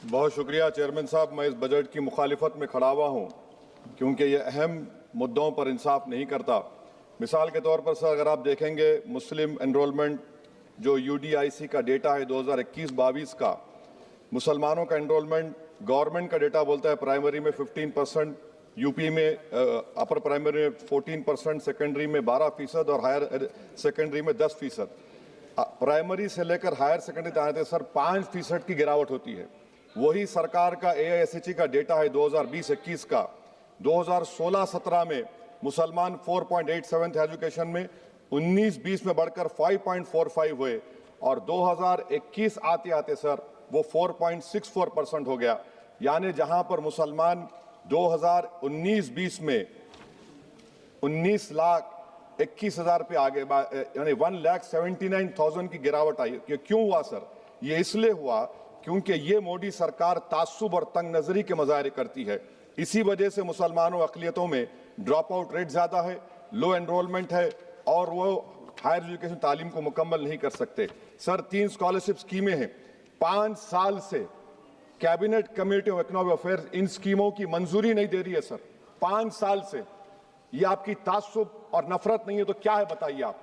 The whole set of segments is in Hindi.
बहुत शुक्रिया चेयरमैन साहब। मैं इस बजट की मुखालिफत में खड़ा हुआ हूँ क्योंकि ये अहम मुद्दों पर इंसाफ नहीं करता। मिसाल के तौर पर सर, अगर आप देखेंगे मुस्लिम एनरोलमेंट जो UDIC का डेटा है 2021-22 का, मुसलमानों का एनरोलमेंट गवर्नमेंट का डेटा बोलता है प्राइमरी में 15%, यूपी में अपर प्राइमरी में 14%, सेकेंडरी में 12% और हायर सेकेंडरी में 10%। प्राइमरी से लेकर हायर सेकेंडरी तक आते सर 5% की गिरावट होती है। वही सरकार का AISHE का डेटा है 2020-21 का, 2016-17 में मुसलमान 4.87 थे एजुकेशन में, 19-20 में बढ़कर 5.45 हुए और 2021 आते आते सर वो 4.64% हो गया। यानी जहां पर मुसलमान 2019-20 में 19,21,000 पे आगे, यानी 1,79,000 की गिरावट आई। ये क्यों हुआ सर? ये इसलिए हुआ क्योंकि ये मोदी सरकार तासुब और तंग नजरी के मज़ाहिर करती है। इसी वजह से मुसलमानों अक़लियतों में ड्रॉप आउट रेट ज़्यादा है, लो एनरोलमेंट है और वो हायर एजुकेशन तालीम को मुकम्मल नहीं कर सकते। सर 3 स्कॉलरशिप स्कीमें हैं, 5 साल से cabinet committee of economic affairs in स्कीमों की मंजूरी नहीं दे रही है सर। 5 साल से ये आपकी तासुब और नफरत नहीं है तो क्या है बताइए आप?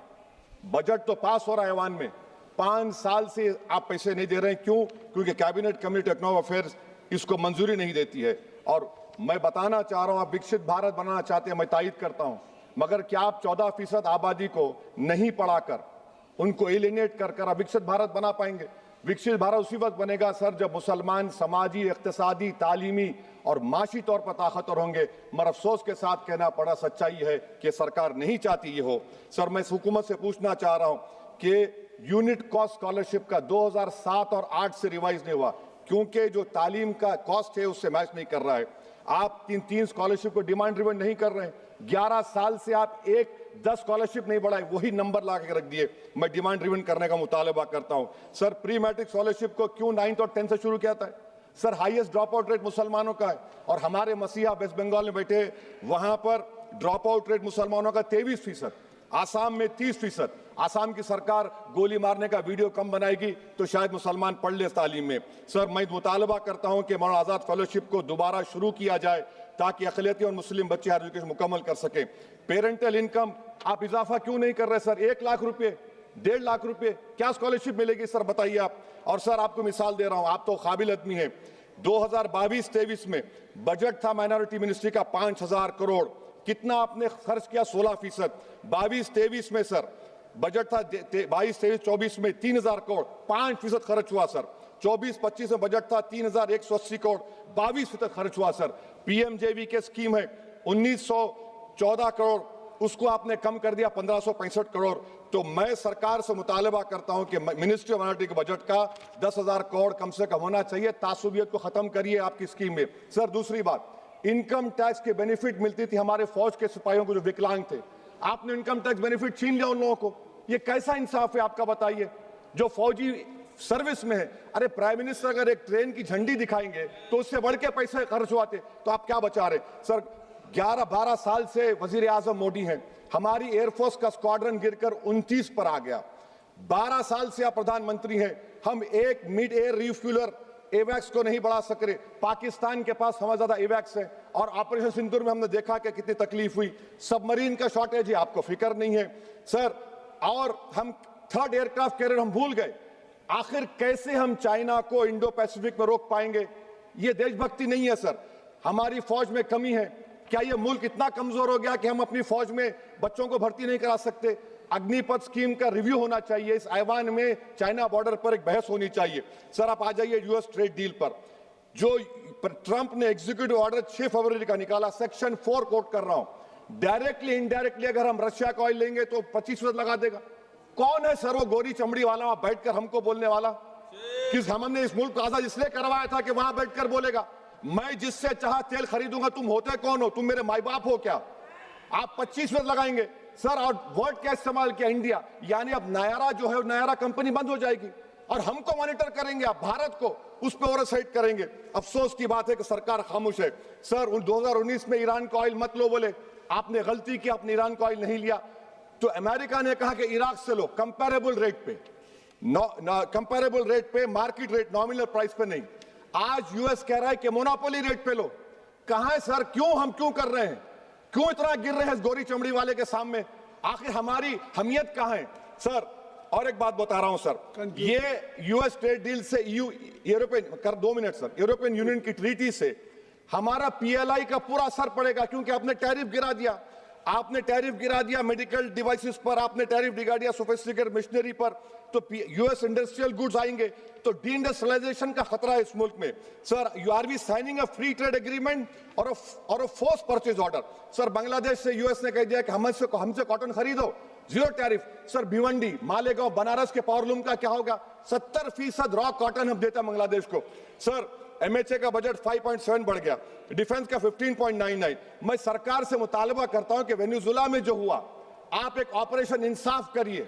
बजट तो पास हो रहा है ऐवान में, 5 साल से आप पैसे नहीं दे रहे हैं। क्यों? क्योंकि cabinet committee of economic affairs इसको मंजूरी नहीं देती है। और मैं बताना चाह रहा हूं, आप विकसित भारत बनाना चाहते हैं, मैं तायद करता हूं, मगर क्या आप 14% आबादी को नहीं पढ़ाकर, उनको एलिनेट कर कर विकसित भारत बना पाएंगे? विकसित भारत उसी वक्त बनेगा सर जब मुसलमान समाजी, इक्तिसादी, तालीमी और माशी तौर पर ताकतवर होंगे। मगर अफसोस के साथ कहना पड़ा, सच्चाई है कि सरकार नहीं चाहती ये हो। सर मैं हुकूमत से पूछना चाह रहा हूं कि यूनिट कॉस्ट स्कॉलरशिप का 2007 और 8 से रिवाइज नहीं हुआ क्योंकि जो तालीम का कॉस्ट है उससे मैच नहीं कर रहा है। आप 3 स्कॉलरशिप को डिमांड ड्रिवन नहीं कर रहे हैं। 11 साल से आप 10 स्कॉलरशिप नहीं बढ़ाए, वही नंबर ला के रख दिए। मैं डिमांड ड्रिवन करने का मुतालबा करता हूं। सर प्री मैट्रिक स्कॉलरशिप को क्यों 9th और 10th से शुरू किया था? Sir highest drop out rate मुसलमानों का है और हमारे मसीहा वेस्ट बंगाल में बैठे, वहां पर ड्रॉप आउट रेट मुसलमानों का 23%, आसाम में 30%। आसाम की सरकार गोली मारने का वीडियो कम बनाएगी तो शायद मुसलमान पढ़ ले तालीम में। सर मैं मुतालबा करता हूं कि मौलाना आजाद फेलोशिप को दोबारा शुरू किया जाए ताकि अक़लियती और मुस्लिम बच्चे हायर एजुकेशन मुकम्मल कर सके। पेरेंटल इनकम आप इजाफा क्यों नहीं कर रहे सर? 1 लाख रुपए, 1.5 लाख रुपए क्या स्कॉलरशिप मिलेगी सर बताइए आप? और सर आपको मिसाल दे रहा हूं, आप तो काबिल आदमी हैं। 2022-23 में बजट था माइनॉरिटी मिनिस्ट्री का 5,000 करोड़, कितना आपने खर्च किया? 16%। 22-23 में सर बजट था 22-23-24 में 3,000 करोड़, 5% खर्च हुआ सर। 24-25 में बजट था 3,180 करोड़, 22% खर्च हुआ सर। PMJV स्कीम है 1,914 करोड़, उसको आपने कम कर दिया 1,565 करोड़। तो मैं सरकार से मुतालबा करता हूं कि मिनिस्ट्री ऑफ माइनॉरिटी के बजट का 10,000 करोड़ कम से कम होना चाहिए। तासुबियत को खत्म करिए आपकी स्कीम में। सर दूसरी बात, इनकम टैक्स के बेनिफिट मिलती थी हमारे फौज के सिपाहियों को जो विकलांग थे, आपने इनकम टैक्स बेनिफिट छीन लिया उन लोगों को। ये कैसा इंसाफ है आपका बताइए? जो फौजी सर्विस में है, अरे प्राइम मिनिस्टर अगर एक ट्रेन की झंडी दिखाएंगे तो उससे बढ़ के पैसे खर्च हुआते, तो आप क्या बचा रहे? सर 11-12 साल से वजीर आजम मोदी हैं, हमारी एयरफोर्स का स्क्वाड्रन गिरकर 29 पर आ गया। 12 साल से आप प्रधानमंत्री हैं, हम एक मिड एयर रिफ्यूलर एवैक्स को नहीं बढ़ा सक रहे। पाकिस्तान के पास हमें ज्यादा एवैक्स है और ऑपरेशन सिंदूर में हमने देखा कि कितनी तकलीफ हुई। सबमरीन का शॉर्टेज है, आपको फिक्र नहीं है सर। और हम 3rd एयरक्राफ्ट कैरियर हम भूल गए। आखिर कैसे हम चाइना को इंडो पैसिफिक में रोक पाएंगे? ये देशभक्ति नहीं है सर। हमारी फौज में कमी है। क्या ये मुल्क इतना कमजोर हो गया कि हम अपनी फौज में बच्चों को भर्ती नहीं करा सकते? अग्निपथ स्कीम का रिव्यू होना चाहिए। इस ऐवान में चाइना बॉर्डर पर एक बहस होनी चाहिए। सर आप आ जाइए US ट्रेड डील पर, जो ट्रंप ने एग्जीक्यूटिव ऑर्डर 6 फरवरी का निकाला, सेक्शन 4 कोट कर रहा हूं। डायरेक्टली इनडायरेक्टली अगर हम रशिया का ऑयल लेंगे तो 25% लगा देगा। कौन है सर वो गोरी चमड़ी वाला वहां बैठकर हमको बोलने वाला? किस हमने इस मुल्क को आजाद इसलिए करवाया था कि वहां बैठकर बोलेगा मैं जिससे चाह तेल खरीदूंगा। तुम होते कौन हो? तुम मेरे माई बाप हो क्या? आप 25% लगाएंगे सर। और वर्ड क्या इस्तेमाल किया? इंडिया। यानी अब नायरा जो है, नायरा कंपनी बंद हो जाएगी और हमको मॉनिटर करेंगे आप, भारत को उस पर ओवरसाइट करेंगे। अफसोस की बात है कि सरकार खामोश है। सर 2019 में ईरान का ऑयल मत लो बोले, आपने गलती की, आपने ईरान का ऑयल नहीं लिया। तो अमेरिका ने कहा कि इराक से लो, कंपेरेबल रेट पे, कंपेरेबल रेट पे, मार्केट रेट, नॉमिनल प्राइस पे नहीं। आज यूएस कह रहा है कि मोनोपोली रेट पे लो। कहां है सर? हम क्यों कर रहे हैं? क्यों इतना गिर रहे हैं इस गोरी चमड़ी वाले के सामने? आखिर हमारी हमियत कहां है सर? और एक बात बता रहा हूं सर, ये यूएस ट्रेड डील से European 2 minute sir, European union की ट्रीटी से हमारा पीएलआई का पूरा असर पड़ेगा, क्योंकि आपने टैरिफ गिरा दिया। आपने टैरिफ गिरा दिया मेडिकल डिवाइसेस पर, आपने टैरिफ गिरा दिया सोफिस्टिकेटेड मशीनरी पर, तो यूएस इंडस्ट्रियल गुड्स आएंगे, तो डी-इंडस्ट्रियलाइजेशन का खतरा है इस मुल्क में। Sir, you are we signing a free trade agreement और a force purchase order? Sir, Bangladesh से यूएस ने कह दिया कि हमसे कॉटन खरीदो, 0 टैरिफ। सर, भिवंडी, मालेगांव, बनारस के पावरलूम का क्या होगा? 70% रॉ कॉटन हम देते हैं बांग्लादेश को। सर, एमएचए का बजट 5.7 बढ़ गया, डिफेंस का 15.99। मैं सरकार से मुतालबा करता हूं कि वेनेजुएला में जो हुआ, आप एक ऑपरेशन इंसाफ करिए।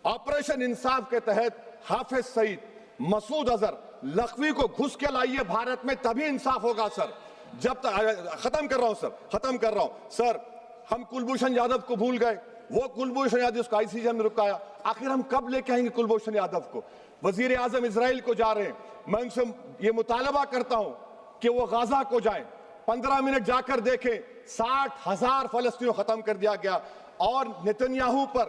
ऑपरेशन इंसाफ के तहत हाफिज सईद, मसूद अजहर, लखवी को घुस के लाइए भारत में, तभी इंसाफ होगा सर। जब तक खत्म कर रहा हूं सर, हम कुलभूषण यादव को भूल गए। वो कुलभूषण यादव उसको आईसीजे में रुकाया, आखिर हम कब लेके आएंगे कुलभूषण यादव को? वजीर आजम इजराइल को जा रहे हैं, मैं उनसे ये मुतालबा करता हूं कि वो गाजा को जाएं, 15 मिनट जाकर देखें, 60,000 फलस्तीनियों खत्म कर दिया गया। और नेतन्याहू पर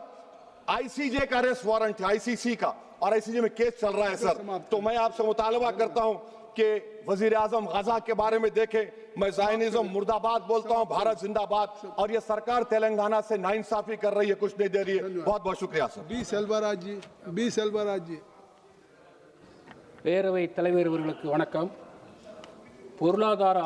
आईसीजे का अरेस्ट वारंट है, आईसीसी का, और आईसीजे में केस चल रहा है सर। तो मैं आपसे मुतालबा करता हूं कि वजीर आजम गाजा के बारे में देखें। मैं ज़ायनिज़्म मुर्दाबाद बोलता हूं, भारत जिंदाबाद। और ये सरकार तेलंगाना से नाइंसाफी कर रही है, कुछ नहीं दे रही है। बहुत बहुत शुक्रिया सर। बी सेल्वराज जी। பேரவைத் தலைவர் அவர்களுக்கு வணக்கம். பொருளாதார